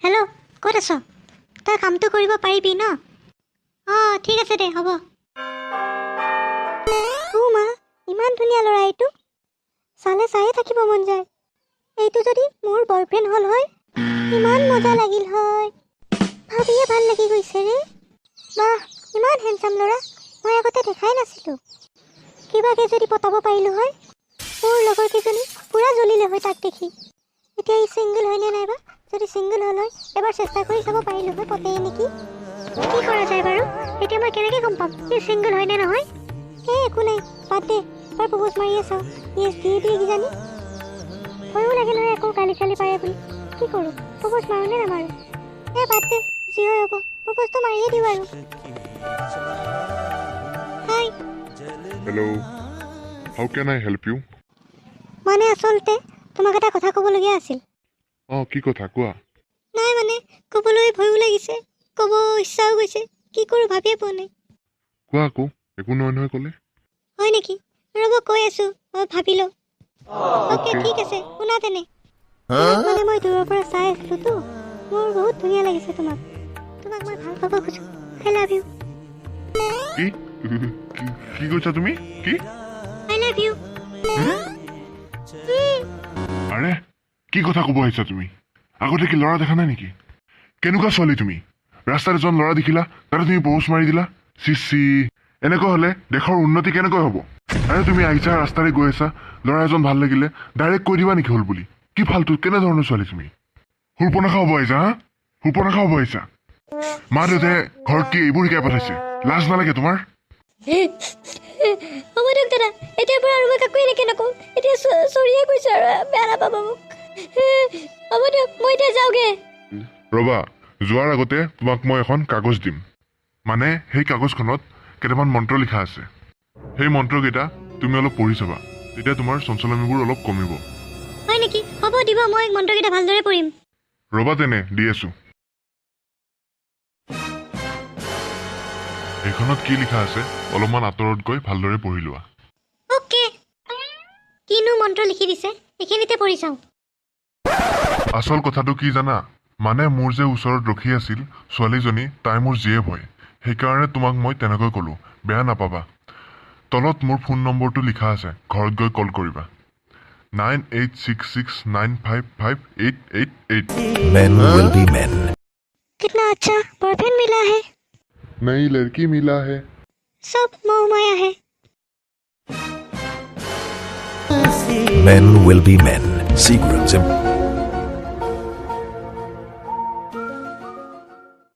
Hello', ক'ত আছ? তই কামটো কৰিব পাৰিবি ন? অঁ ঠিক আছে দে, হ'ব। মা, ইমান ধুনীয়া ল'ৰা এইটো। চালে চায়ে থাকিব মন যায়। এইটো যদি মোৰ বয়ফ্ৰেণ্ড হ'ল হয়, ইমান মজা লাগিল হয়। ভাবিয়ে ভাল লাগি গৈছে ৰে। বাহ, ইমান হেণ্ডচাম ল'ৰা, মই আগতে দেখাই নাছিলোঁ। কিবাকে যদি পতাব পাৰিলোঁ হয়, মোৰ লগৰ কেইজনী পূৰা জ্বলিলে হয় তাক দেখি। এতিয়া ই ছিংগল হয়নে নাইবা? যদি ছিংগল হ'ল হয়, এবাৰ চেষ্টা কৰি চাব পাৰিলোঁ হয় পতেই নেকি। কি কৰা যায় বাৰু? এতিয়া মই কেনেকৈ গম পাম ই ছিংগল হয়নে নহয়? একো নাই, বাদ দে। এবাৰ প্ৰপ'জ মাৰিয়ে চাওঁ, য়েছ দিয়ে দিয়ে কিজানি। ভয়ো লাগে নহয় আকৌ গালি চালি পাৰে বুলি। কি কৰোঁ, প্ৰপ'জ মাৰোঁ নে নামাৰোঁ? বাদ দে, যি হয় হ'ব, প্ৰপ'জটো মাৰিয়ে দিওঁ আৰু। হাই। Hello, how can I help you? মানে আচলতে তোমাক এটা কথা ক'বলগীয়া আছিল। কি কথা কোৱা? নাই মানে ক'বলৈ ভয়ো লাগিছে, ক'ব ইচ্ছাও গৈছে, কি কৰোঁ ভাবিয়ে পোৱা নাই। কোৱা আকৌ, একো নহয় নহয় ক'লে। হয় নেকি? ৰ'ব কৈ আছোঁ, ভাবি লওঁ। অ'কে ঠিক আছে, শুনা তেনে। মানে মই দূৰৰ পৰা চাই আছিলোঁতো, মোৰ বহুত ধুনীয়া লাগিছে তোমাক। তোমাক মই ভাল পাব খোজোঁ। I love you. কি কি কৈছা তুমি? কি? I love you. আৰে কি কথা ক'ব আহিছা তুমি? আগতে কি ল'ৰা দেখা নাই নেকি? কেনেকুৱা ছোৱালী তুমি? ৰাস্তাত এজন ল'ৰা দেখিলা, তাতে তুমি প্ৰপ'জ মাৰি দিলা? চি এনেকৈ হ'লে দেশৰ উন্নতি কেনেকৈ হ'ব? আৰে তুমি আহিছা, ৰাস্তাৰে গৈ আছা, ল'ৰা এজন ভাল লাগিলে ডাইৰেক্ট কৈ দিবা নেকি হ'ল বুলি? কি ফাল্টু, কেনেধৰণৰ ছোৱালী তুমি? শূৰ্পণখা হ'ব আহিছা? শূৰ্পণখা হ'ব আহিছা? মা দেউতাই ঘৰত কি এইবোৰ শিকাই পঠাইছে? লাজ নালাগে তোমাৰ? হ'ব দিয়ক দাদা, এতিয়াৰ পৰা আৰু মই কাকো এনেকৈ নকওঁ। এতিয়া চৰিয়ে কৈছোঁ আৰু বেয়া নাপাব মোক। হ'ব দিয়ক, মই এতিয়া যাওঁগৈ। ৰ'বা, যোৱাৰ আগতে তোমাক মই এখন কাগজ দিম। মানে সেই কাগজখনত কেইটামান মন্ত্ৰ লিখা আছে। সেই মন্ত্ৰকেইটা তুমি অলপ পঢ়ি চাবা, তেতিয়া তোমাৰ চঞ্চলমিবোৰ অলপ কমিব। হয় নেকি? হ'ব দিব, মই মন্ত্ৰকেইটা ভালদৰে পঢ়িম। ৰ'বা তেনে, দি আছোঁ। সেইখনত কি লিখা আছে অলপমান আঁতৰত গৈ ভালদৰে পঢ়ি লোৱা। অ'কে। কিনো মন্ত্ৰ লিখি দিছে, এইখিনিতে পঢ়ি চাওঁ। আচল কথাটো কি জানা? মানে মোৰ যে ওচৰত ৰখি আছিল ছোৱালীজনী, তাই মোৰ জীয়েক হয়। সেইকাৰণে তোমাক মই তেনেকৈ ক'লোঁ, বেয়া নাপাবা। তলত মোৰ ফোন নম্বৰটো লিখা আছে, ঘৰত গৈ কল কৰিবা। 9866955888। Men will be men. कितना अच्छा बॉयफ्रेंड मिला है। नई लड़की मिला है। सब मोह माया है। Men will be men. Secrets